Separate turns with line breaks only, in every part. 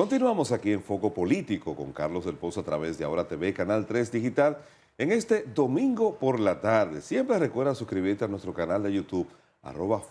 Continuamos aquí en Foco Político con Carlos del Pozo a través de Ahora TV, Canal 3 Digital, en este domingo por la tarde. Siempre recuerda suscribirte a nuestro canal de YouTube,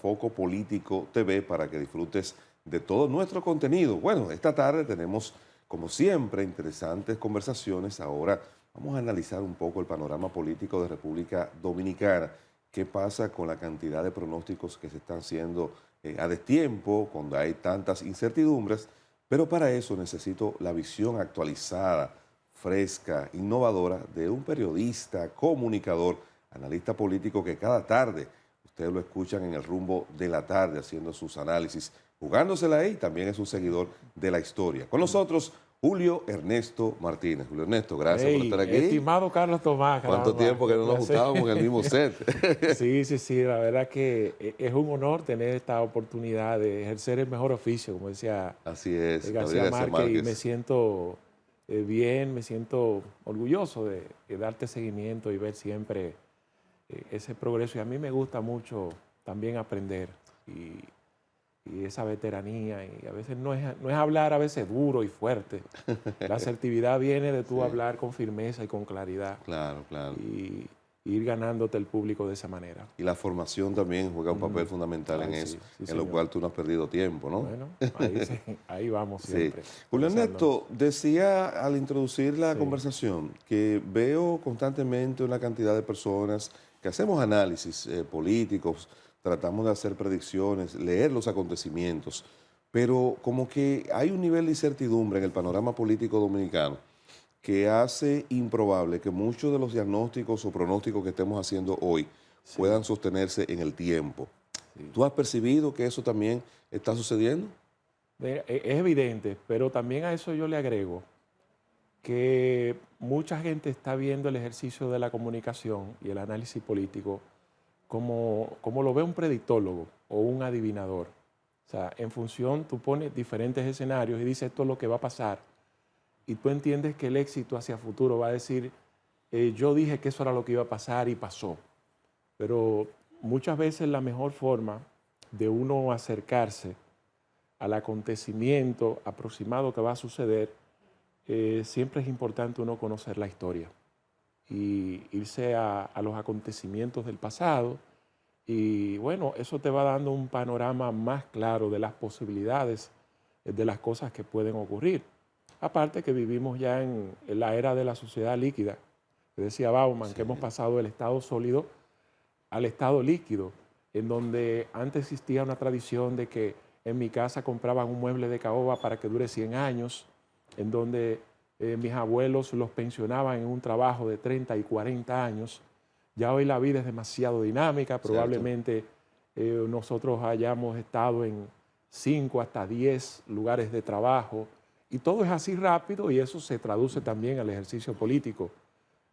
@Foco Político TV, para que disfrutes de todo nuestro contenido. Bueno, esta tarde tenemos, como siempre, interesantes conversaciones. Ahora vamos a analizar un poco el panorama político de República Dominicana. ¿Qué pasa con la cantidad de pronósticos que se están haciendo a destiempo, cuando hay tantas incertidumbres? Pero para eso necesito la visión actualizada, fresca, innovadora de un periodista, comunicador, analista político que cada tarde ustedes lo escuchan en el rumbo de la tarde haciendo sus análisis, jugándosela ahí, también es un seguidor de la historia. Con nosotros, Julio Ernesto Martínez. Julio Ernesto, gracias por estar aquí.
Estimado Carlos Tomás.
¿Cuánto tiempo que no nos juntábamos en el mismo set?
Sí, la verdad que es un honor tener esta oportunidad de ejercer el mejor oficio, como decía
Así es,
García Márquez, y me siento bien, me siento orgulloso de darte seguimiento y ver siempre ese progreso. Y a mí me gusta mucho también aprender y esa veteranía, y a veces no es hablar a veces duro y fuerte. La asertividad viene de tú hablar con firmeza y con claridad.
Claro, claro.
Y ir ganándote el público de esa manera.
Y la formación también juega un papel fundamental en eso, en lo cual tú no has perdido tiempo, ¿no?
Bueno, ahí vamos siempre.
Julio Ernesto, decía al introducir la conversación que veo constantemente una cantidad de personas que hacemos análisis políticos, tratamos de hacer predicciones, leer los acontecimientos, pero como que hay un nivel de incertidumbre en el panorama político dominicano que hace improbable que muchos de los diagnósticos o pronósticos que estemos haciendo hoy puedan sostenerse en el tiempo. ¿Tú has percibido que eso también está sucediendo?
Es evidente, pero también a eso yo le agrego que mucha gente está viendo el ejercicio de la comunicación y el análisis político como lo ve un predictólogo o un adivinador. O sea, en función, tú pones diferentes escenarios y dices esto es lo que va a pasar. Y tú entiendes que el éxito hacia futuro va a decir, yo dije que eso era lo que iba a pasar y pasó. Pero muchas veces la mejor forma de uno acercarse al acontecimiento aproximado que va a suceder, siempre es importante uno conocer la historia y irse a los acontecimientos del pasado. Y bueno, eso te va dando un panorama más claro de las posibilidades de las cosas que pueden ocurrir. Aparte que vivimos ya en la era de la sociedad líquida, que decía Bauman, que hemos pasado del estado sólido al estado líquido, en donde antes existía una tradición de que en mi casa compraban un mueble de caoba para que dure 100 años, en donde mis abuelos los pensionaban en un trabajo de 30 y 40 años. Ya hoy la vida es demasiado dinámica, probablemente nosotros hayamos estado en 5 hasta 10 lugares de trabajo, y todo es así rápido, y eso se traduce también al ejercicio político,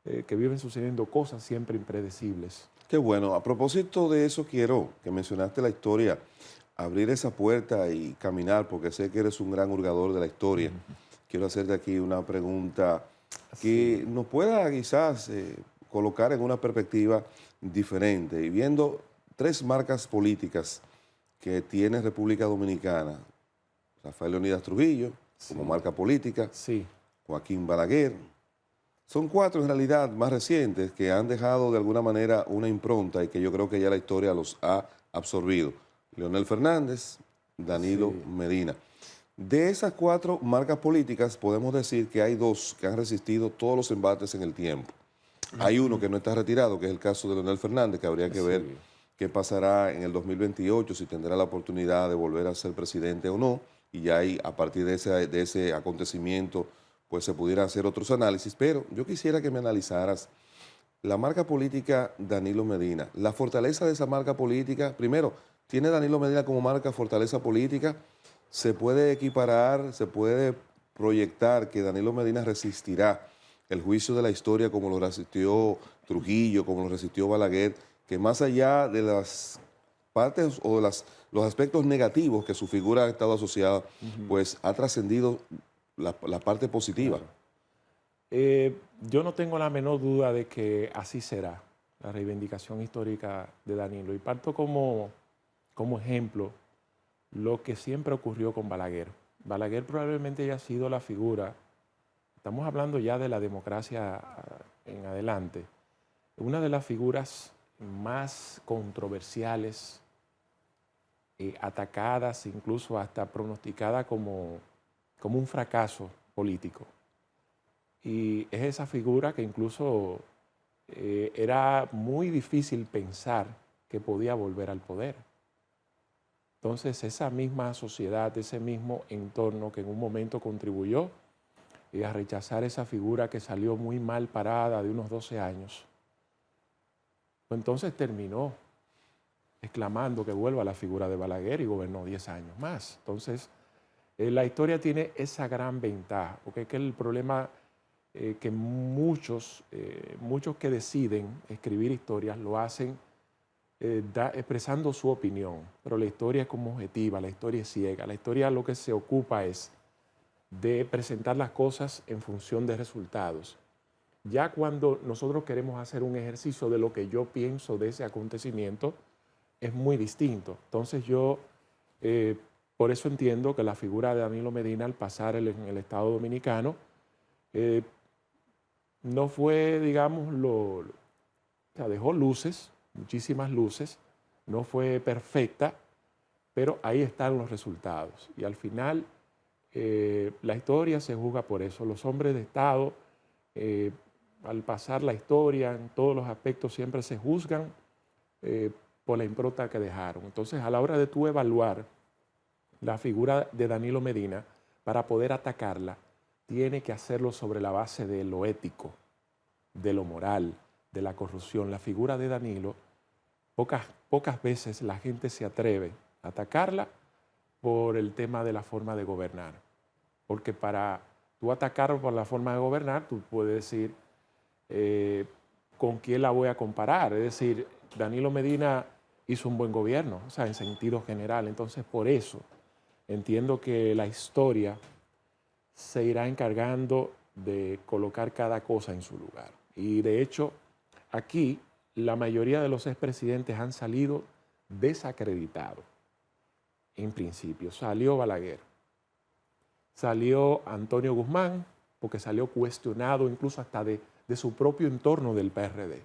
que viven sucediendo cosas siempre impredecibles.
Qué bueno. A propósito de eso, quiero que mencionaste la historia, abrir esa puerta y caminar, porque sé que eres un gran hurgador de la historia. Quiero hacerte aquí una pregunta que nos pueda quizás colocar en una perspectiva diferente. Y viendo 3 marcas políticas que tiene República Dominicana: Rafael Leonidas Trujillo, como marca política, Joaquín Balaguer. Son 4 en realidad más recientes que han dejado de alguna manera una impronta y que yo creo que ya la historia los ha absorbido. Leonel Fernández, Danilo Medina. De esas 4 marcas políticas podemos decir que hay 2 que han resistido todos los embates en el tiempo. Hay uno que no está retirado, que es el caso de Leonel Fernández, que habría que ver qué pasará en el 2028, si tendrá la oportunidad de volver a ser presidente o no, y ya ahí, a partir de ese acontecimiento, pues se pudieran hacer otros análisis. Pero yo quisiera que me analizaras la marca política Danilo Medina, la fortaleza de esa marca política. Primero, ¿tiene Danilo Medina como marca fortaleza política? ¿Se puede equiparar, se puede proyectar que Danilo Medina resistirá el juicio de la historia como lo resistió Trujillo, como lo resistió Balaguer, que más allá de las partes o de los aspectos negativos que su figura ha estado asociada, pues ha trascendido la parte positiva?
Yo no tengo la menor duda de que así será la reivindicación histórica de Danilo. Y parto como ejemplo lo que siempre ocurrió con Balaguer. Balaguer probablemente haya sido la figura, estamos hablando ya de la democracia en adelante, una de las figuras más controversiales, atacadas, incluso hasta pronosticada como un fracaso político. Y es esa figura que incluso era muy difícil pensar que podía volver al poder. Entonces, esa misma sociedad, ese mismo entorno que en un momento contribuyó a rechazar esa figura que salió muy mal parada de unos 12 años, pues entonces terminó exclamando que vuelva la figura de Balaguer y gobernó 10 años más. Entonces, la historia tiene esa gran ventaja, porque es que el problema que muchos que deciden escribir historias lo hacen expresando su opinión, pero la historia es como objetiva, la historia es ciega, la historia lo que se ocupa es de presentar las cosas en función de resultados. Ya cuando nosotros queremos hacer un ejercicio de lo que yo pienso de ese acontecimiento, es muy distinto. Entonces yo, por eso entiendo que la figura de Danilo Medina al pasar en el Estado Dominicano, no fue, digamos, o sea, dejó luces, muchísimas luces, no fue perfecta, pero ahí están los resultados. Y al final, la historia se juzga por eso. Los hombres de Estado, al pasar la historia en todos los aspectos, siempre se juzgan por la impronta que dejaron. Entonces, a la hora de tú evaluar la figura de Danilo Medina, para poder atacarla, tiene que hacerlo sobre la base de lo ético, de lo moral, de la corrupción. La figura de Danilo, pocas veces la gente se atreve a atacarla por el tema de la forma de gobernar. Porque para tú atacarlo por la forma de gobernar, tú puedes decir con quién la voy a comparar. Es decir, Danilo Medina hizo un buen gobierno, o sea, en sentido general. Entonces, por eso entiendo que la historia se irá encargando de colocar cada cosa en su lugar. Y de hecho, aquí la mayoría de los expresidentes han salido desacreditados. En principio, salió Balaguer, salió Antonio Guzmán, porque salió cuestionado incluso hasta de su propio entorno del PRD.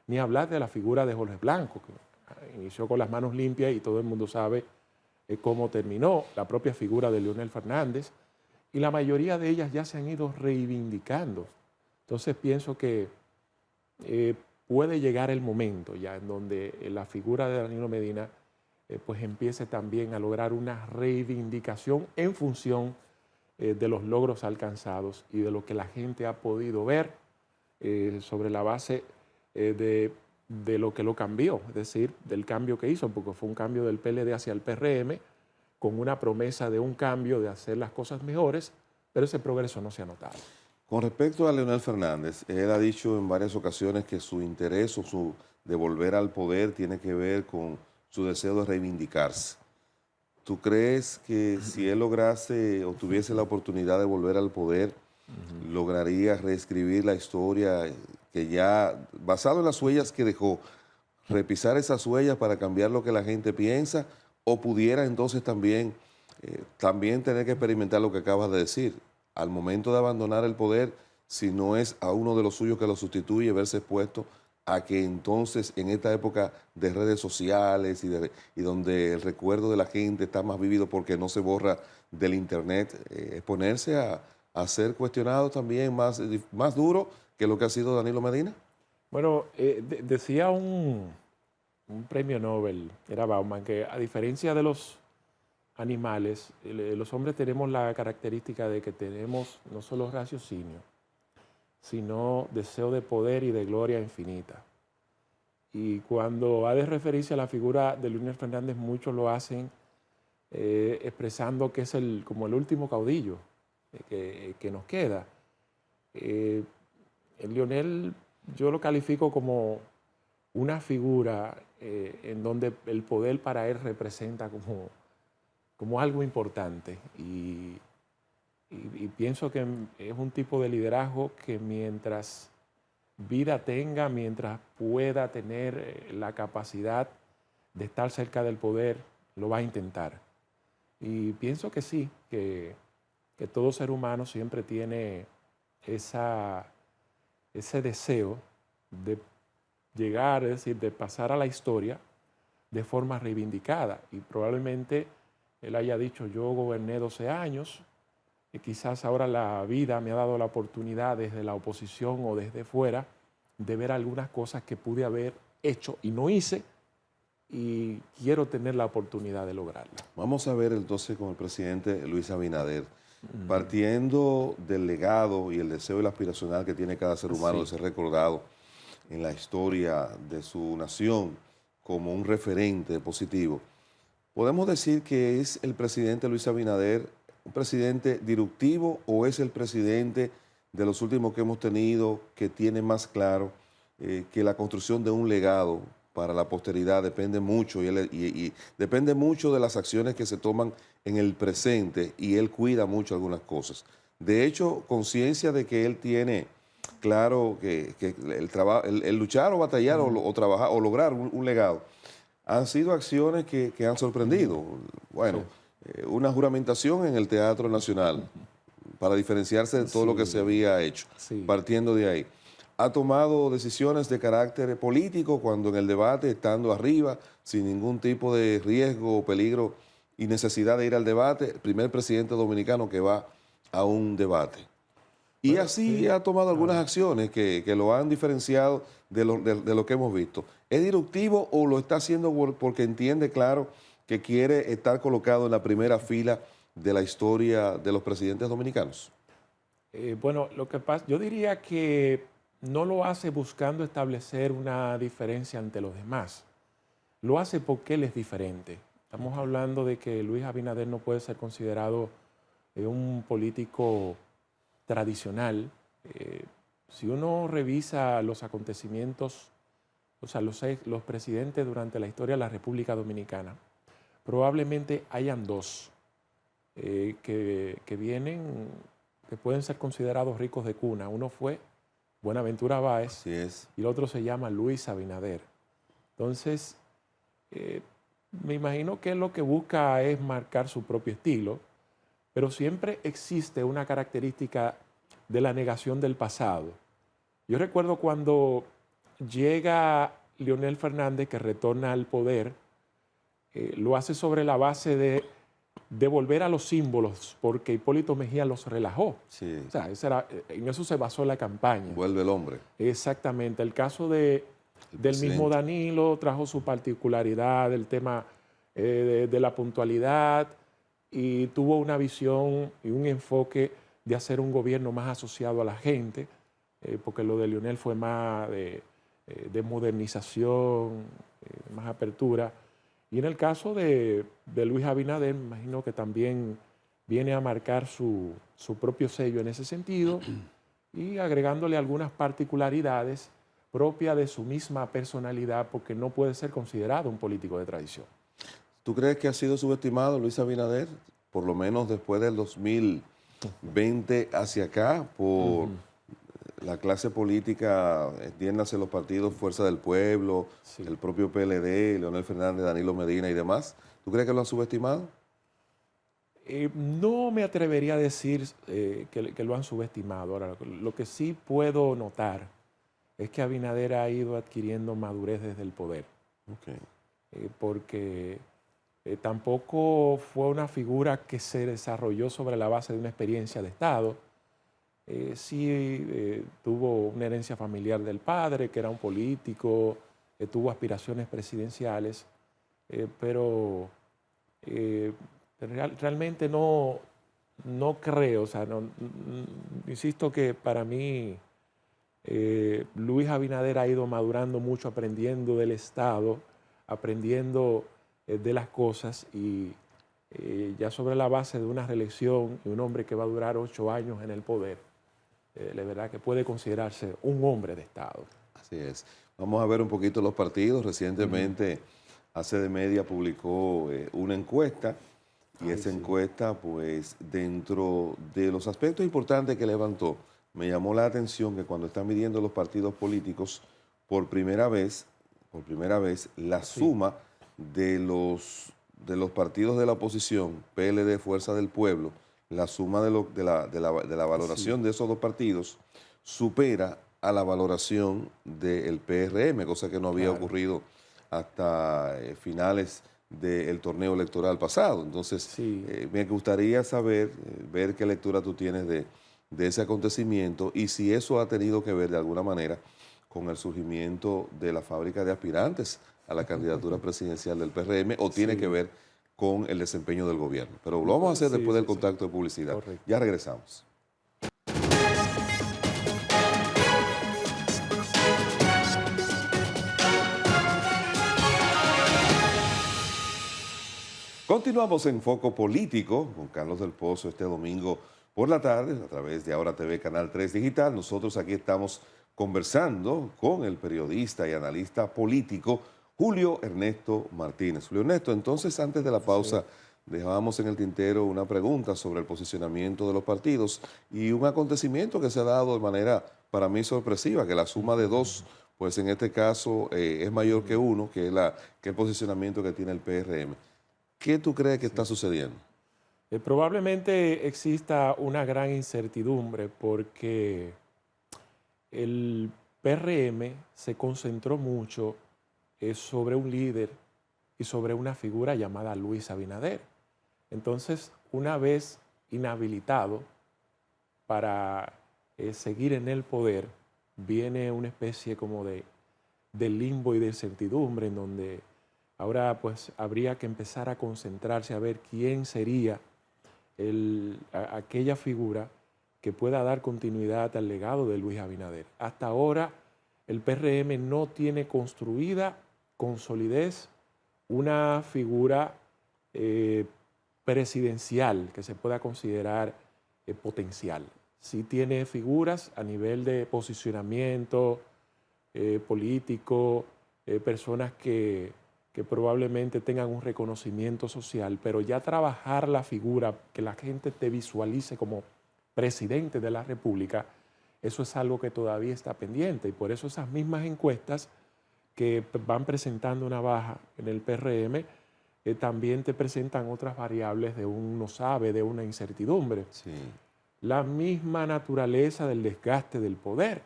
Ni hablar de la figura de Jorge Blanco, que inició con las manos limpias y todo el mundo sabe cómo terminó, la propia figura de Leonel Fernández, y la mayoría de ellas ya se han ido reivindicando. Entonces pienso que puede llegar el momento ya en donde la figura de Danilo Medina pues empiece también a lograr una reivindicación en función de los logros alcanzados y de lo que la gente ha podido ver sobre la base de lo que lo cambió, es decir, del cambio que hizo, porque fue un cambio del PLD hacia el PRM, con una promesa de un cambio, de hacer las cosas mejores, pero ese progreso no se ha notado.
Con respecto a Leonel Fernández, él ha dicho en varias ocasiones que su interés o su de volver al poder tiene que ver con su deseo de reivindicarse. ¿Tú crees que si él lograse o tuviese la oportunidad de volver al poder, lograría reescribir la historia que ya, basado en las huellas que dejó, repisar esas huellas para cambiar lo que la gente piensa, o pudiera entonces también tener que experimentar lo que acabas de decir? Al momento de abandonar el poder, si no es a uno de los suyos que lo sustituye, verse expuesto a que entonces en esta época de redes sociales y donde el recuerdo de la gente está más vívido porque no se borra del internet, exponerse a ser cuestionado también más duro que lo que ha sido Danilo Medina?
Bueno, decía un premio Nobel, era Bauman, que a diferencia de los animales, los hombres tenemos la característica de que tenemos no solo raciocinio, sino deseo de poder y de gloria infinita. Y cuando ha de referirse a la figura de Leonel Fernández, muchos lo hacen expresando que es como el último caudillo que nos queda. El Leonel yo lo califico como una figura en donde el poder para él representa como algo importante y pienso que es un tipo de liderazgo que mientras vida tenga, mientras pueda tener la capacidad de estar cerca del poder, lo va a intentar. Y pienso que sí, que que todo ser humano siempre tiene ese deseo de llegar, es decir, de pasar a la historia de forma reivindicada. Y probablemente él haya dicho, yo goberné 12 años, y quizás ahora la vida me ha dado la oportunidad desde la oposición o desde fuera de ver algunas cosas que pude haber hecho y no hice, y quiero tener la oportunidad de lograrla.
Vamos a ver entonces con el presidente Luis Abinader, partiendo del legado y el deseo y la aspiracional que tiene cada ser humano de ser recordado en la historia de su nación como un referente positivo. ¿Podemos decir que es el presidente Luis Abinader un presidente disruptivo o es el presidente de los últimos que hemos tenido que tiene más claro que la construcción de un legado para la posteridad depende mucho y depende mucho de las acciones que se toman en el presente y él cuida mucho algunas cosas? De hecho, conciencia de que él tiene claro que el luchar o batallar o trabajar o lograr un legado han sido acciones que han sorprendido. Bueno, una juramentación en el Teatro Nacional para diferenciarse de todo lo que se había hecho, partiendo de ahí. Ha tomado decisiones de carácter político cuando en el debate, estando arriba, sin ningún tipo de riesgo o peligro y necesidad de ir al debate, el primer presidente dominicano que va a un debate. Y bueno, así ha tomado algunas acciones que lo han diferenciado de lo que hemos visto. ¿Es disruptivo o lo está haciendo porque entiende, claro, que quiere estar colocado en la primera fila de la historia de los presidentes dominicanos?
Bueno, lo que pasa, yo diría que no lo hace buscando establecer una diferencia ante los demás. Lo hace porque él es diferente. Estamos hablando de que Luis Abinader no puede ser considerado un político tradicional. Si uno revisa los acontecimientos, o sea, los presidentes durante la historia de la República Dominicana, probablemente hayan dos que pueden ser considerados ricos de cuna. Uno fue Buenaventura Báez y el otro se llama Luis Abinader. Entonces, me imagino que lo que busca es marcar su propio estilo, pero siempre existe una característica de la negación del pasado. Yo recuerdo cuando llega Leonel Fernández, que retorna al poder, lo hace sobre la base de volver a los símbolos, porque Hipólito Mejía los relajó. Sí. O sea, en eso se basó la campaña.
Vuelve el hombre.
Exactamente. El caso del mismo Danilo trajo su particularidad, el tema de la puntualidad, y tuvo una visión y un enfoque de hacer un gobierno más asociado a la gente, porque lo de Leonel fue más de modernización, más apertura. Y en el caso de Luis Abinader, me imagino que también viene a marcar su propio sello en ese sentido y agregándole algunas particularidades propias de su misma personalidad, porque no puede ser considerado un político de tradición.
¿Tú crees que ha sido subestimado Luis Abinader, por lo menos después del 2020 hacia acá, por la clase política, entiéndase los partidos Fuerza del Pueblo, el propio PLD, Leonel Fernández, Danilo Medina y demás? ¿Tú crees que lo han subestimado?
No me atrevería a decir que lo han subestimado. Ahora, lo que sí puedo notar es que Abinader ha ido adquiriendo madurez desde el poder. Porque tampoco fue una figura que se desarrolló sobre la base de una experiencia de Estado. Tuvo una herencia familiar del padre, que era un político, tuvo aspiraciones presidenciales, pero realmente no creo, o sea, insisto que para mí Luis Abinader ha ido madurando mucho, aprendiendo del Estado, aprendiendo de las cosas y ya sobre la base de una reelección y un hombre que va a durar 8 años en el poder, la verdad que puede considerarse un hombre de Estado.
Así es. Vamos a ver un poquito los partidos. Recientemente ACD Media publicó una encuesta y esa encuesta, pues dentro de los aspectos importantes que levantó, me llamó la atención que cuando están midiendo los partidos políticos, por primera vez, la suma de los partidos de la oposición, PLD, Fuerza del Pueblo, la suma de la valoración de esos dos partidos supera a la valoración del PRM, cosa que no había
Claro.
ocurrido hasta finales del torneo electoral pasado. Entonces,
Sí.
me gustaría saber, ver qué lectura tú tienes de ese acontecimiento y si eso ha tenido que ver de alguna manera con el surgimiento de la fábrica de aspirantes a la candidatura presidencial del PRM o tiene que
Sí.
ver con el desempeño del gobierno. Pero lo vamos a hacer
Sí,
después del
sí, sí.
contacto de publicidad.
Correcto.
Ya regresamos. Continuamos en Foco Político con Carlos del Pozo este domingo por la tarde a través de Ahora TV Canal 3 Digital. Nosotros aquí estamos conversando con el periodista y analista político Julio Ernesto Martínez. Julio Ernesto, entonces antes de la pausa dejábamos en el tintero una pregunta sobre el posicionamiento de los partidos y un acontecimiento que se ha dado de manera para mí sorpresiva, que la suma de dos, pues en este caso es mayor que uno, que es el posicionamiento que tiene el PRM. ¿Qué tú crees que está sucediendo?
Probablemente exista una gran incertidumbre porque el PRM se concentró mucho sobre un líder y sobre una figura llamada Luis Abinader. Entonces, una vez inhabilitado para seguir en el poder, viene una especie como de limbo y de incertidumbre en donde ahora pues habría que empezar a concentrarse a ver quién sería aquella figura que pueda dar continuidad al legado de Luis Abinader. Hasta ahora el PRM no tiene construida con solidez una figura presidencial que se pueda considerar potencial. Sí tiene figuras a nivel de posicionamiento político, personas que probablemente tengan un reconocimiento social, pero ya trabajar la figura, que la gente te visualice como presidente de la República, eso es algo que todavía está pendiente y por eso esas mismas encuestas que van presentando una baja en el PRM, también te presentan otras variables de un no sabe, de una incertidumbre.
Sí.
La misma naturaleza del desgaste del poder,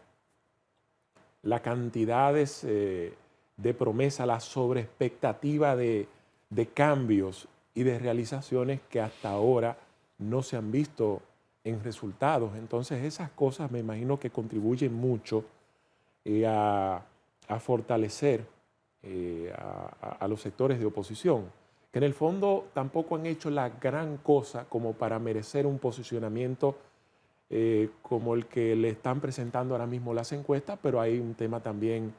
la cantidades de promesa, la sobreexpectativa de cambios y de realizaciones que hasta ahora no se han visto en resultados. Entonces esas cosas me imagino que contribuyen mucho a fortalecer a los sectores de oposición, que en el fondo tampoco han hecho la gran cosa como para merecer un posicionamiento como el que le están presentando ahora mismo las encuestas, pero hay un tema también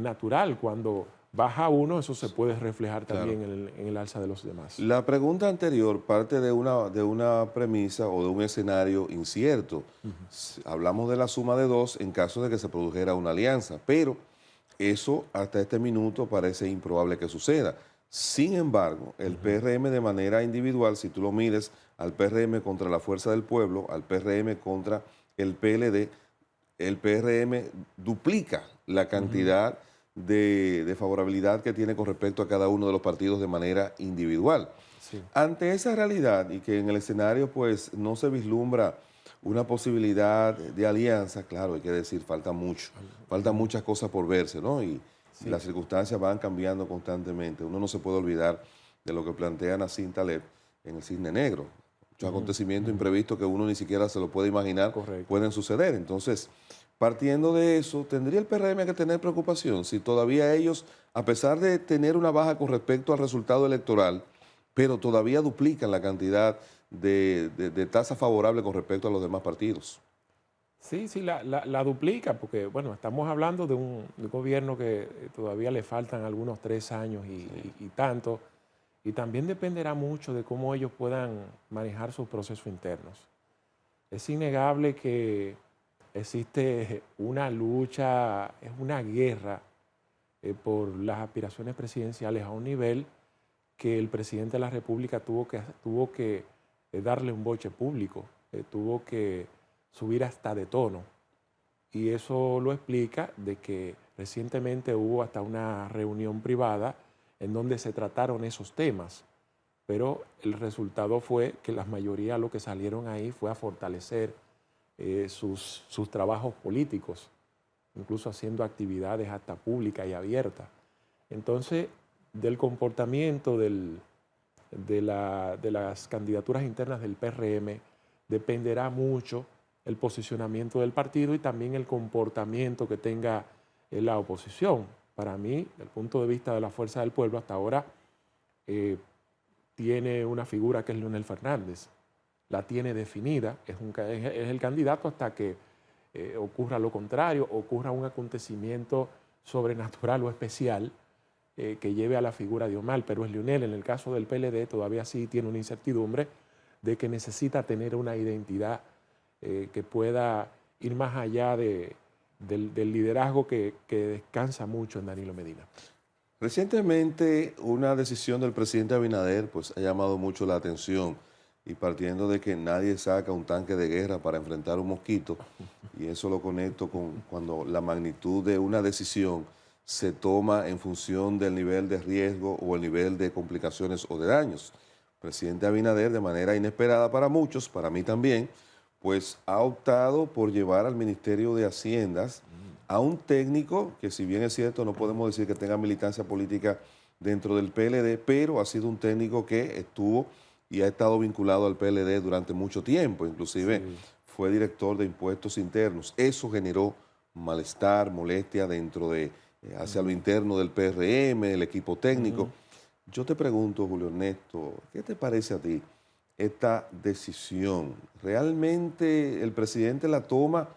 natural. Cuando baja uno, eso se puede reflejar también
Claro.
en el alza de los demás.
La pregunta anterior parte de una premisa o de un escenario incierto. Hablamos de la suma de dos en caso de que se produjera una alianza, pero eso hasta este minuto parece improbable que suceda. Sin embargo, el PRM de manera individual, si tú lo mides al PRM contra la Fuerza del Pueblo, al PRM contra el PLD, el PRM duplica la cantidad de favorabilidad que tiene con respecto a cada uno de los partidos de manera individual.
Sí.
Ante esa realidad y que en el escenario pues no se vislumbra una posibilidad de alianza, claro, hay que decir, faltan muchas cosas por verse, ¿no? Y las circunstancias van cambiando constantemente. Uno no se puede olvidar de lo que plantea Nassim Taleb en el Cisne Negro. Muchos acontecimientos imprevistos que uno ni siquiera se lo puede imaginar
Correcto.
pueden suceder. Entonces, partiendo de eso, ¿tendría el PRM que tener preocupación si todavía ellos, a pesar de tener una baja con respecto al resultado electoral, pero todavía duplican la cantidad de tasa favorable con respecto a los demás partidos?
Sí, sí, la duplica, porque bueno, estamos hablando de un gobierno que todavía le faltan algunos 3 años y tanto, y también dependerá mucho de cómo ellos puedan manejar sus procesos internos. Es innegable que existe una lucha, es una guerra por las aspiraciones presidenciales a un nivel que el presidente de la República tuvo que darle un boche público, tuvo que subir hasta de tono. Y eso lo explica de que recientemente hubo hasta una reunión privada en donde se trataron esos temas. pero el resultado fue que la mayoría lo que salieron ahí fue a fortalecer sus trabajos políticos, incluso haciendo actividades hasta públicas y abiertas. Entonces, del comportamiento de las candidaturas internas del PRM dependerá mucho el posicionamiento del partido y también el comportamiento que tenga la oposición. Para mí, desde el punto de vista de la Fuerza del Pueblo, hasta ahora tiene una figura que es Leonel Fernández. La tiene definida, es el candidato hasta que ocurra lo contrario, ocurra un acontecimiento sobrenatural o especial que lleve a la figura de Omar, pero es Leonel. En el caso del PLD todavía sí tiene una incertidumbre de que necesita tener una identidad que pueda ir más allá del liderazgo que descansa mucho en Danilo Medina.
Recientemente una decisión del presidente Abinader pues, ha llamado mucho la atención y partiendo de que nadie saca un tanque de guerra para enfrentar un mosquito, y eso lo conecto con cuando la magnitud de una decisión se toma en función del nivel de riesgo o el nivel de complicaciones o de daños. El presidente Abinader, de manera inesperada para muchos, para mí también, pues ha optado por llevar al Ministerio de Haciendas a un técnico que, si bien es cierto, no podemos decir que tenga militancia política dentro del PLD, pero ha sido un técnico que estuvo y ha estado vinculado al PLD durante mucho tiempo, inclusive sí, fue director de impuestos internos. Eso generó malestar, molestia dentro de, hacia lo interno del PRM, el equipo técnico. Yo te pregunto, Julio Ernesto, ¿qué te parece a ti esta decisión? ¿Realmente el presidente la toma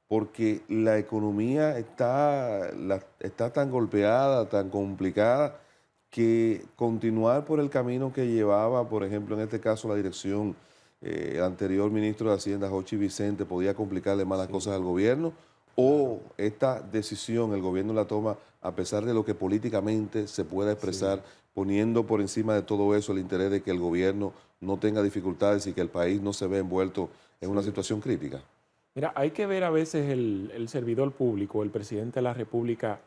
porque la economía está tan golpeada, tan complicada, que continuar por el camino que llevaba, por ejemplo, en este caso la dirección, el anterior ministro de Hacienda, Jochi Vicente, podía complicarle más las cosas al gobierno? ¿O esta decisión el gobierno la toma a pesar de lo que políticamente se pueda expresar, poniendo por encima de todo eso el interés de que el gobierno no tenga dificultades y que el país no se vea envuelto en una situación crítica?
Mira, hay que ver a veces el servidor público, el presidente de la República,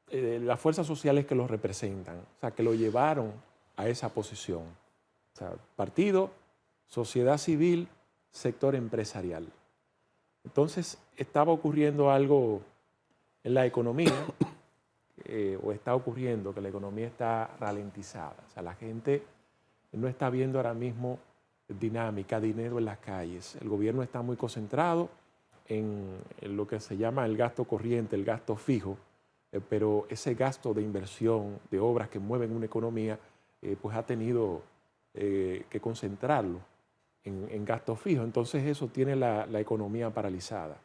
las fuerzas sociales que lo representan, o sea, que lo llevaron a esa posición. O sea, partido, sociedad civil, sector empresarial. Entonces, estaba ocurriendo algo en la economía, o está ocurriendo que la economía está ralentizada. O sea, la gente no está viendo ahora mismo dinámica, dinero en las calles. El gobierno está muy concentrado en lo que se llama el gasto corriente, el gasto fijo, pero ese gasto de inversión, de obras que mueven una economía, pues ha tenido que concentrarlo en gastos fijos. Entonces eso tiene la economía paralizada.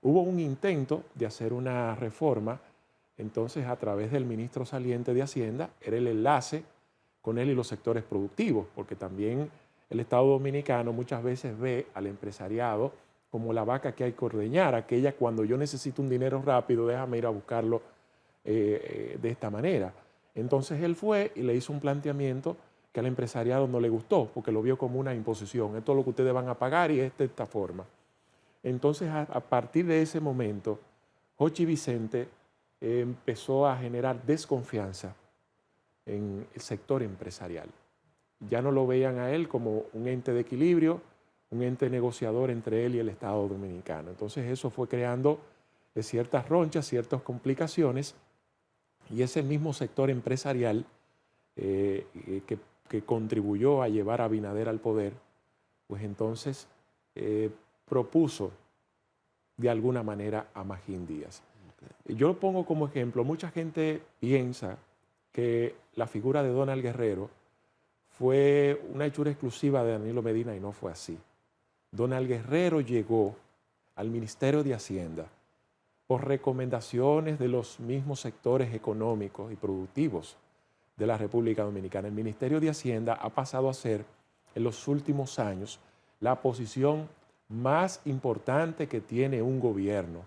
Hubo un intento de hacer una reforma, entonces a través del ministro saliente de Hacienda, era el enlace con él y los sectores productivos, porque también el Estado Dominicano muchas veces ve al empresariado como la vaca que hay que ordeñar, aquella cuando yo necesito un dinero rápido, déjame ir a buscarlo de esta manera. Entonces él fue y le hizo un planteamiento que al empresariado no le gustó, porque lo vio como una imposición. Esto es lo que ustedes van a pagar y es de esta forma. Entonces, a partir de ese momento, Jochi Vicente empezó a generar desconfianza en el sector empresarial. Ya no lo veían a él como un ente de equilibrio, un ente negociador entre él y el Estado Dominicano. Entonces eso fue creando ciertas ronchas, ciertas complicaciones, y ese mismo sector empresarial que contribuyó a llevar a Abinader al poder, pues entonces propuso de alguna manera a Magín Díaz. Yo lo pongo como ejemplo. Mucha gente piensa que la figura de Donald Guerrero fue una hechura exclusiva de Danilo Medina y no fue así. Donald Guerrero llegó al Ministerio de Hacienda por recomendaciones de los mismos sectores económicos y productivos de la República Dominicana. El Ministerio de Hacienda ha pasado a ser, en los últimos años, la posición más importante que tiene un gobierno.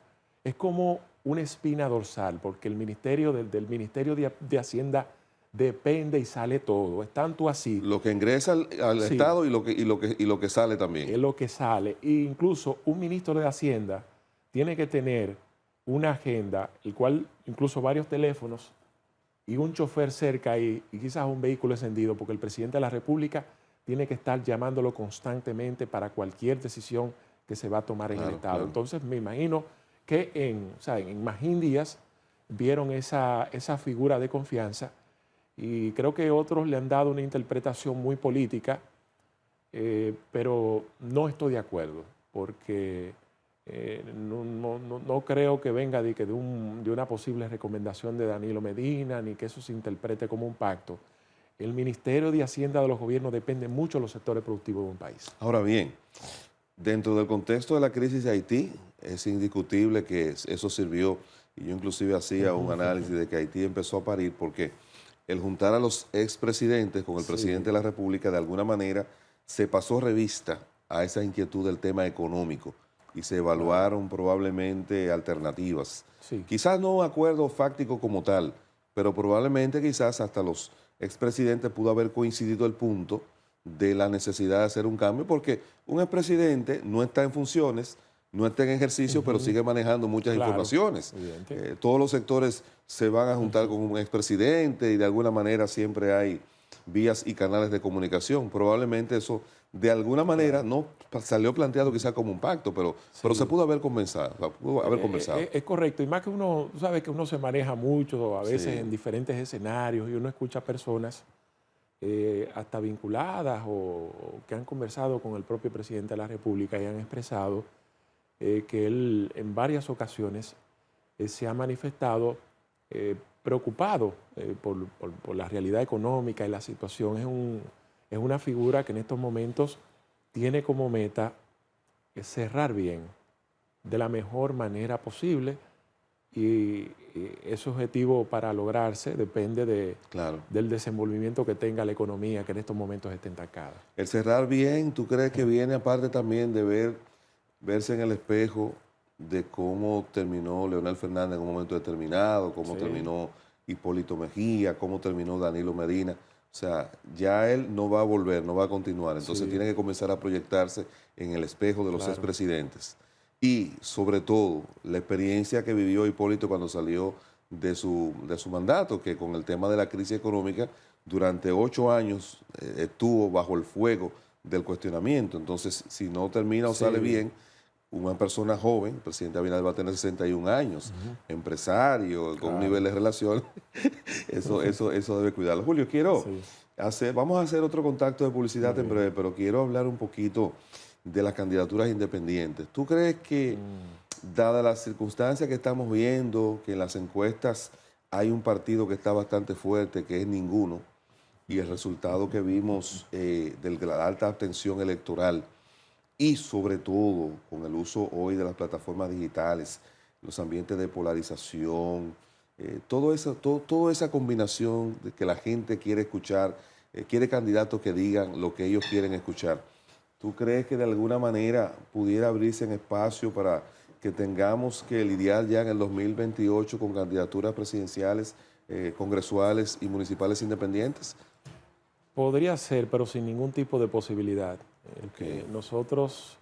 Es como una espina dorsal, porque el Ministerio del Ministerio de Hacienda depende y sale todo. Es tanto así.
Lo que ingresa al sí, Estado y lo que sale también.
Es lo que sale. E incluso un ministro de Hacienda tiene que tener una agenda, el cual incluso varios teléfonos y un chofer cerca y quizás un vehículo encendido, porque el presidente de la República tiene que estar llamándolo constantemente para cualquier decisión que se va a tomar en el Estado.
Claro.
Entonces me imagino que en Magín Díaz vieron esa figura de confianza y creo que otros le han dado una interpretación muy política, pero no estoy de acuerdo, porque no creo que venga de una posible recomendación de Danilo Medina, ni que eso se interprete como un pacto. El Ministerio de Hacienda de los gobiernos depende mucho de los sectores productivos de un país.
Ahora bien, dentro del contexto de la crisis de Haití, es indiscutible que eso sirvió, y yo inclusive hacía un análisis de que Haití empezó a parir porque el juntar a los expresidentes con el presidente de la República, de alguna manera, se pasó revista a esa inquietud del tema económico y se evaluaron probablemente alternativas.
Sí.
Quizás no un acuerdo fáctico como tal, pero probablemente quizás hasta los expresidentes pudo haber coincidido el punto de la necesidad de hacer un cambio, porque un expresidente no está en funciones, no está en ejercicio, pero sigue manejando muchas informaciones. Todos los sectores se van a juntar con un expresidente y de alguna manera siempre hay vías y canales de comunicación. Probablemente eso de alguna manera no salió planteado quizás como un pacto, pero se pudo haber conversado.
Es correcto, y más que uno, tú sabes que uno se maneja mucho, a veces en diferentes escenarios, y uno escucha personas hasta vinculadas o que han conversado con el propio presidente de la República y han expresado que él en varias ocasiones se ha manifestado preocupado por la realidad económica y la situación. Es una figura que en estos momentos tiene como meta cerrar bien, de la mejor manera posible, y ese objetivo para lograrse depende del desenvolvimiento que tenga la economía, que en estos momentos está estancada.
El cerrar bien, ¿tú crees que viene aparte también de verse en el espejo de cómo terminó Leonel Fernández en un momento determinado, cómo terminó Hipólito Mejía, cómo terminó Danilo Medina? O sea, ya él no va a volver, no va a continuar. Entonces tiene que comenzar a proyectarse en el espejo de los expresidentes. Y sobre todo, la experiencia que vivió Hipólito cuando salió de su mandato, que con el tema de la crisis económica, durante 8 años estuvo bajo el fuego del cuestionamiento. Entonces, si no termina o sale bien, una persona joven, el presidente Abinader va a tener 61 años, empresario, con un nivel de relación, eso debe cuidarlo. Julio, vamos a hacer otro contacto de publicidad en breve, pero quiero hablar un poquito de las candidaturas independientes. ¿Tú crees que, dadas las circunstancias que estamos viendo, que en las encuestas hay un partido que está bastante fuerte, que es ninguno, y el resultado que vimos de la alta abstención electoral, y sobre todo con el uso hoy de las plataformas digitales, los ambientes de polarización, toda esa combinación de que la gente quiere escuchar, quiere candidatos que digan lo que ellos quieren escuchar? ¿Tú crees que de alguna manera pudiera abrirse en espacio para que tengamos que lidiar ya en el 2028 con candidaturas presidenciales, congresuales y municipales independientes?
Podría ser, pero sin ningún tipo de posibilidad. Nosotros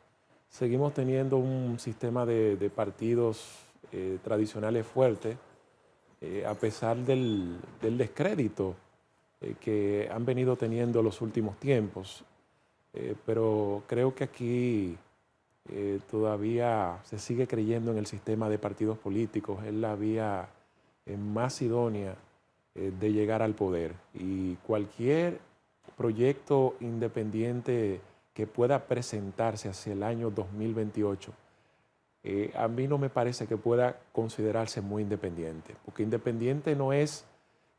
seguimos teniendo un sistema de partidos tradicionales fuertes, a pesar del descrédito que han venido teniendo los últimos tiempos. Pero creo que aquí todavía se sigue creyendo en el sistema de partidos políticos. Es la vía más idónea de llegar al poder. Y cualquier proyecto independiente que pueda presentarse hacia el año 2028, a mí no me parece que pueda considerarse muy independiente, porque independiente no es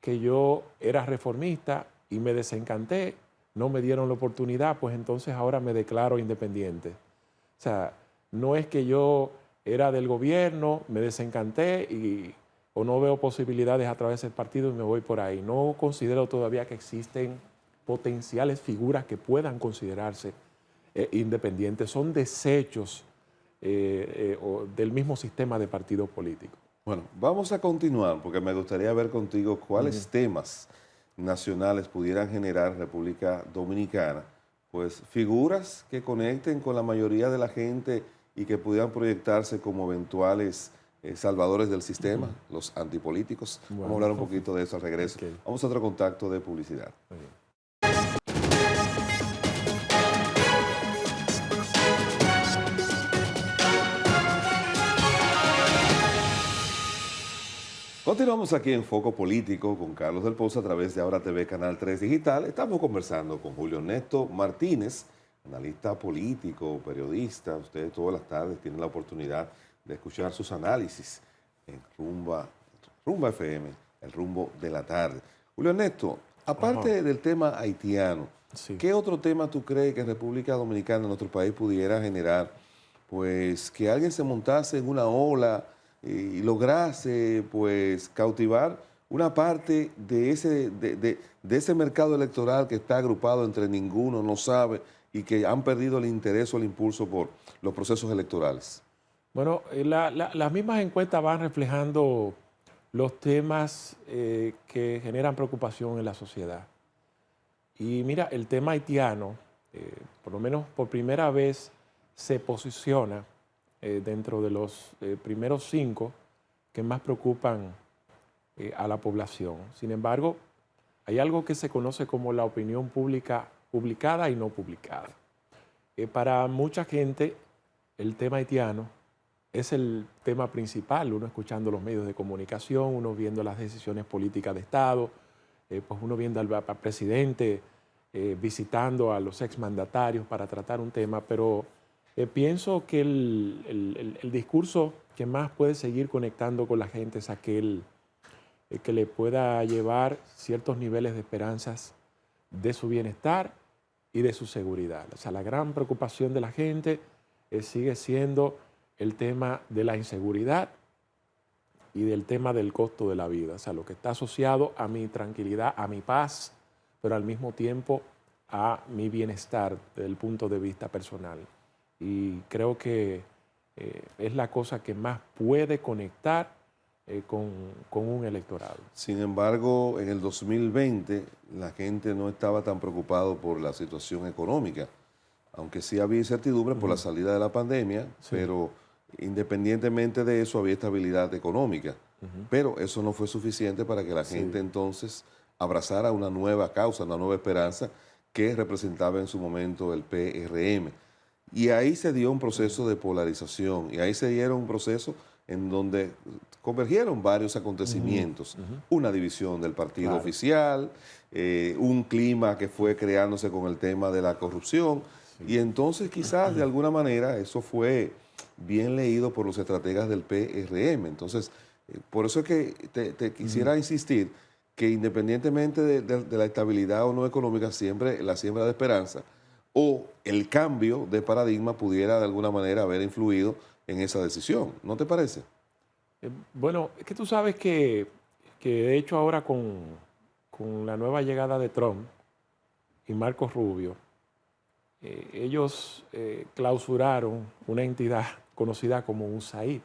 que yo era reformista y me desencanté, no me dieron la oportunidad, pues entonces ahora me declaro independiente. O sea, no es que yo era del gobierno, me desencanté o no veo posibilidades a través del partido y me voy por ahí. No considero todavía que existen potenciales figuras que puedan considerarse independientes. Son desechos del mismo sistema de partidos políticos.
Bueno, vamos a continuar porque me gustaría ver contigo cuáles temas nacionales pudieran generar en República Dominicana, pues figuras que conecten con la mayoría de la gente y que pudieran proyectarse como eventuales salvadores del sistema, los antipolíticos.
Bueno,
vamos a hablar un poquito de eso al regreso.
Okay.
Vamos a otro contacto de publicidad.
Muy bien.
Continuamos aquí en Foco Político con Carlos del Pozo a través de Ahora TV Canal 3 Digital. Estamos conversando con Julio Ernesto Martínez, analista político, periodista. Ustedes todas las tardes tienen la oportunidad de escuchar sus análisis en Rumba FM, el rumbo de la tarde. Julio Ernesto, aparte del tema haitiano,
Sí.
¿qué otro tema tú crees que en República Dominicana, en nuestro país, pudiera generar pues que alguien se montase en una ola y lograse pues cautivar una parte de ese mercado electoral que está agrupado entre ninguno, no sabe, y que han perdido el interés o el impulso por los procesos electorales?
Bueno, las mismas encuestas van reflejando los temas que generan preocupación en la sociedad. Y mira, el tema haitiano, por lo menos por primera vez, se posiciona dentro de los primeros 5 que más preocupan a la población. Sin embargo, hay algo que se conoce como la opinión pública publicada y no publicada. Para mucha gente, el tema haitiano es el tema principal, uno escuchando los medios de comunicación, uno viendo las decisiones políticas de Estado, pues uno viendo al presidente visitando a los exmandatarios para tratar un tema, pero pienso que el discurso que más puede seguir conectando con la gente es aquel que le pueda llevar ciertos niveles de esperanzas de su bienestar y de su seguridad. O sea, la gran preocupación de la gente sigue siendo el tema de la inseguridad y del tema del costo de la vida. O sea, lo que está asociado a mi tranquilidad, a mi paz, pero al mismo tiempo a mi bienestar desde el punto de vista personal. Y creo que es la cosa que más puede conectar con un electorado.
Sin embargo, en el 2020 la gente no estaba tan preocupado por la situación económica, aunque sí había incertidumbre por la salida de la pandemia, pero independientemente de eso había estabilidad económica. Pero eso no fue suficiente para que la gente entonces abrazara una nueva causa, una nueva esperanza que representaba en su momento el PRM. Y ahí se dio un proceso de polarización, y ahí se dieron un proceso en donde convergieron varios acontecimientos. Una división del partido oficial, un clima que fue creándose con el tema de la corrupción, y entonces quizás de alguna manera eso fue bien leído por los estrategas del PRM. Entonces, por eso es que te quisiera insistir que independientemente de la estabilidad o no económica, siempre la siembra de esperanza o el cambio de paradigma pudiera de alguna manera haber influido en esa decisión. ¿No te parece?
Bueno, es que tú sabes que de hecho ahora con la nueva llegada de Trump y Marco Rubio, ellos clausuraron una entidad conocida como USAID,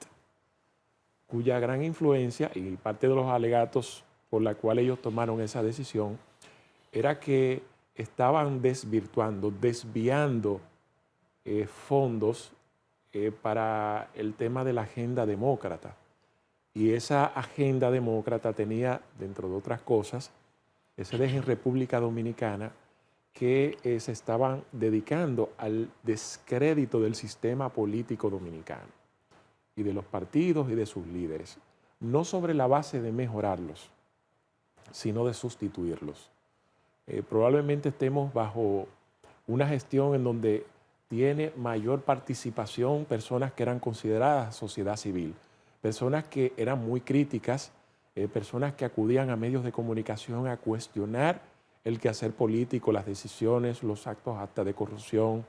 cuya gran influencia y parte de los alegatos por la cual ellos tomaron esa decisión era que estaban desviando fondos para el tema de la agenda demócrata. Y esa agenda demócrata tenía, dentro de otras cosas, ese eje en República Dominicana que se estaban dedicando al descrédito del sistema político dominicano y de los partidos y de sus líderes, no sobre la base de mejorarlos, sino de sustituirlos. Probablemente estemos bajo una gestión en donde tiene mayor participación personas que eran consideradas sociedad civil, personas que eran muy críticas, personas que acudían a medios de comunicación a cuestionar el quehacer político, las decisiones, los actos hasta de corrupción,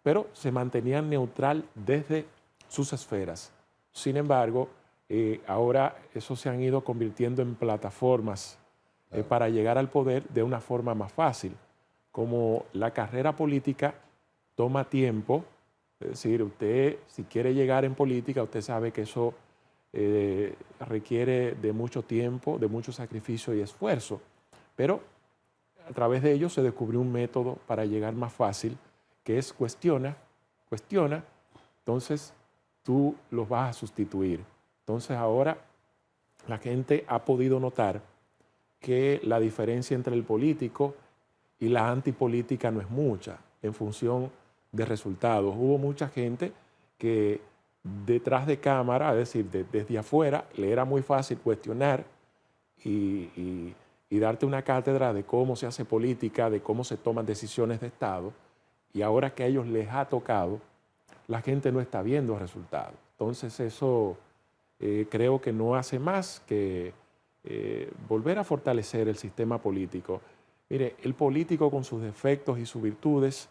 pero se mantenían neutral desde sus esferas. Sin embargo, ahora eso se han ido convirtiendo en plataformas para llegar al poder de una forma más fácil. Como la carrera política toma tiempo, es decir, usted si quiere llegar en política, usted sabe que eso requiere de mucho tiempo, de mucho sacrificio y esfuerzo, pero a través de ello se descubrió un método para llegar más fácil, que es cuestiona, entonces tú los vas a sustituir. Entonces ahora la gente ha podido notar que la diferencia entre el político y la antipolítica no es mucha en función de resultados. Hubo mucha gente que detrás de cámara, es decir, desde afuera, le era muy fácil cuestionar y darte una cátedra de cómo se hace política, de cómo se toman decisiones de Estado, y ahora que a ellos les ha tocado, la gente no está viendo resultados. Entonces eso creo que no hace más que volver a fortalecer el sistema político. Mire, el político con sus defectos y sus virtudes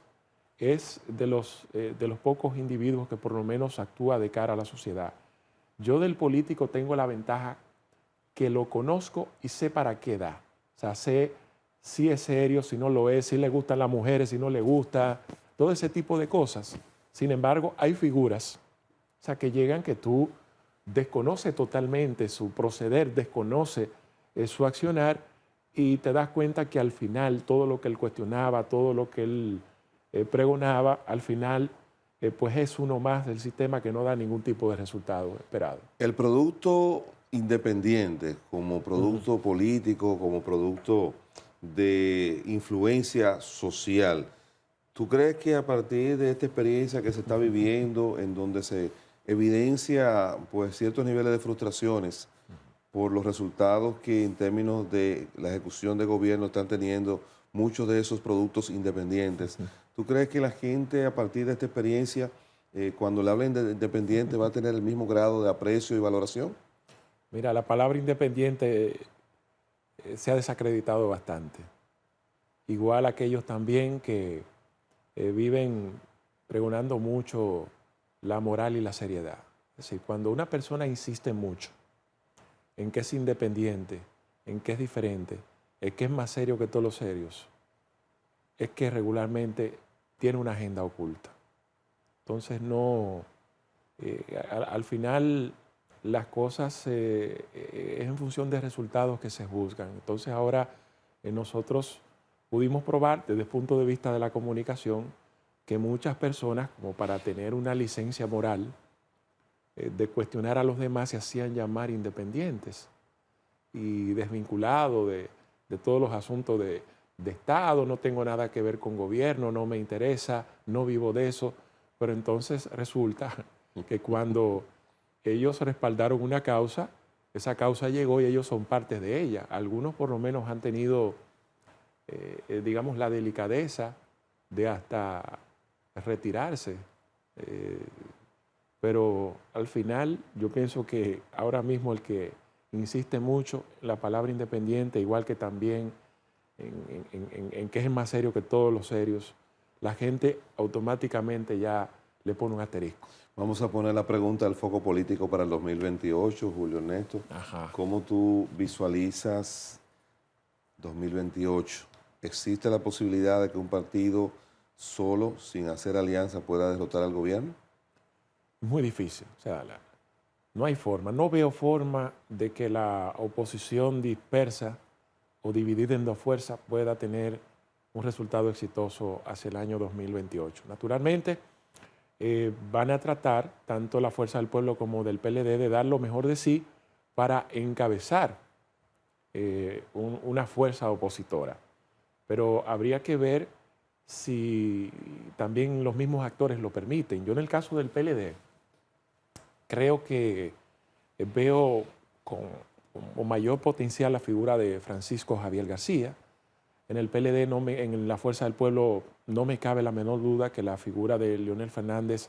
es de los pocos individuos que por lo menos actúa de cara a la sociedad. Yo del político tengo la ventaja que lo conozco y sé para qué da. O sea, sé si es serio, si no lo es, si le gustan las mujeres, si no le gusta, todo ese tipo de cosas. Sin embargo, hay figuras, o sea, que llegan que tú desconoces totalmente su proceder, desconoce su accionar y te das cuenta que al final todo lo que él cuestionaba, todo lo que él pregonaba, al final pues es uno más del sistema que no da ningún tipo de resultado esperado.
El producto independiente, como producto político, como producto de influencia social, ¿tú crees que a partir de esta experiencia que se está viviendo, en donde se evidencia pues ciertos niveles de frustraciones por los resultados que en términos de la ejecución de gobierno están teniendo muchos de esos productos independientes, ¿tú crees que la gente a partir de esta experiencia, cuando le hablen de independiente, va a tener el mismo grado de aprecio y valoración?
Mira, la palabra independiente se ha desacreditado bastante. Igual aquellos también que viven pregonando mucho la moral y la seriedad. Es decir, cuando una persona insiste mucho en que es independiente, en que es diferente, en que es más serio que todos los serios, es que regularmente tiene una agenda oculta. Entonces al final las cosas es en función de resultados que se juzgan. Entonces ahora nosotros pudimos probar desde el punto de vista de la comunicación que muchas personas, como para tener una licencia moral de cuestionar a los demás, se hacían llamar independientes y desvinculados de todos los asuntos de Estado, no tengo nada que ver con gobierno, no me interesa, no vivo de eso. Pero entonces resulta que cuando ellos respaldaron una causa, esa causa llegó y ellos son parte de ella. Algunos por lo menos han tenido, digamos, la delicadeza de hasta retirarse. Pero al final yo pienso que ahora mismo el que insiste mucho en la palabra independiente, igual que también en que es más serio que todos los serios, la gente automáticamente ya le pone un asterisco.
Vamos a poner la pregunta del foco político para el 2028, Julio Ernesto.
Ajá.
¿Cómo tú visualizas 2028? ¿Existe la posibilidad de que un partido solo, sin hacer alianza, pueda derrotar al gobierno?
Muy difícil. O sea, no hay forma. No veo forma de que la oposición dispersa o dividida en dos fuerzas pueda tener un resultado exitoso hacia el año 2028. Naturalmente, van a tratar, tanto la Fuerza del Pueblo como del PLD, de dar lo mejor de sí para encabezar una fuerza opositora. Pero habría que ver si también los mismos actores lo permiten. Yo en el caso del PLD creo que veo con mayor potencial la figura de Francisco Javier García. En el PLD, en la Fuerza del Pueblo, no me cabe la menor duda que la figura de Leonel Fernández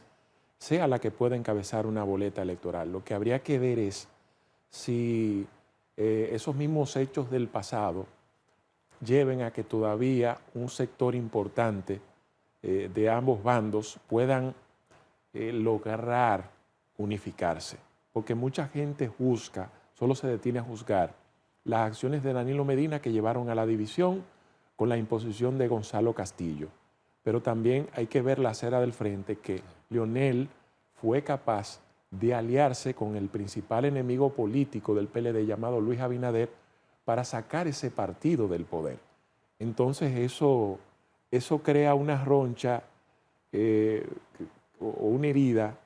sea la que pueda encabezar una boleta electoral. Lo que habría que ver es si esos mismos hechos del pasado lleven a que todavía un sector importante de ambos bandos puedan lograr unificarse. Porque mucha gente juzga, solo se detiene a juzgar las acciones de Danilo Medina que llevaron a la división con la imposición de Gonzalo Castillo. Pero también hay que ver la acera del frente, que Leonel fue capaz de aliarse con el principal enemigo político del PLD llamado Luis Abinader para sacar ese partido del poder. Entonces eso crea una roncha o una herida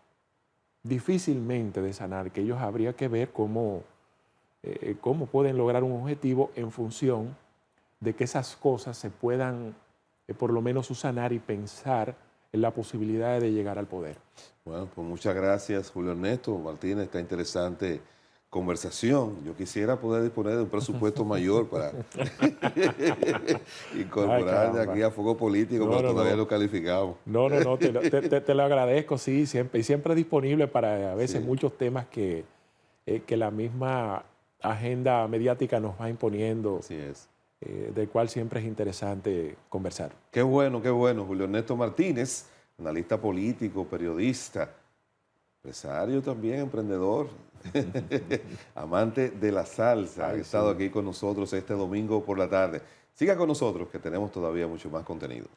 difícilmente de sanar, que ellos habría que ver cómo pueden lograr un objetivo en función de que esas cosas se puedan por lo menos subsanar y pensar en la posibilidad de llegar al poder.
Bueno, pues muchas gracias, Julio Ernesto Martínez, esta interesante conversación. Yo quisiera poder disponer de un presupuesto mayor para incorporar de aquí a Fuego Político,
No,
pero
no,
todavía
no.
no calificamos.
No, te lo agradezco, sí, siempre, y siempre disponible para a veces
Sí.
muchos temas que la misma agenda mediática nos va imponiendo,
Así es.
del cual siempre es interesante conversar.
Qué bueno, Julio Ernesto Martínez, analista político, periodista, empresario también, emprendedor, amante de la salsa. Ha
Ay,
estado
sí.
aquí con nosotros este domingo por la tarde. Siga con nosotros que tenemos todavía mucho más contenido.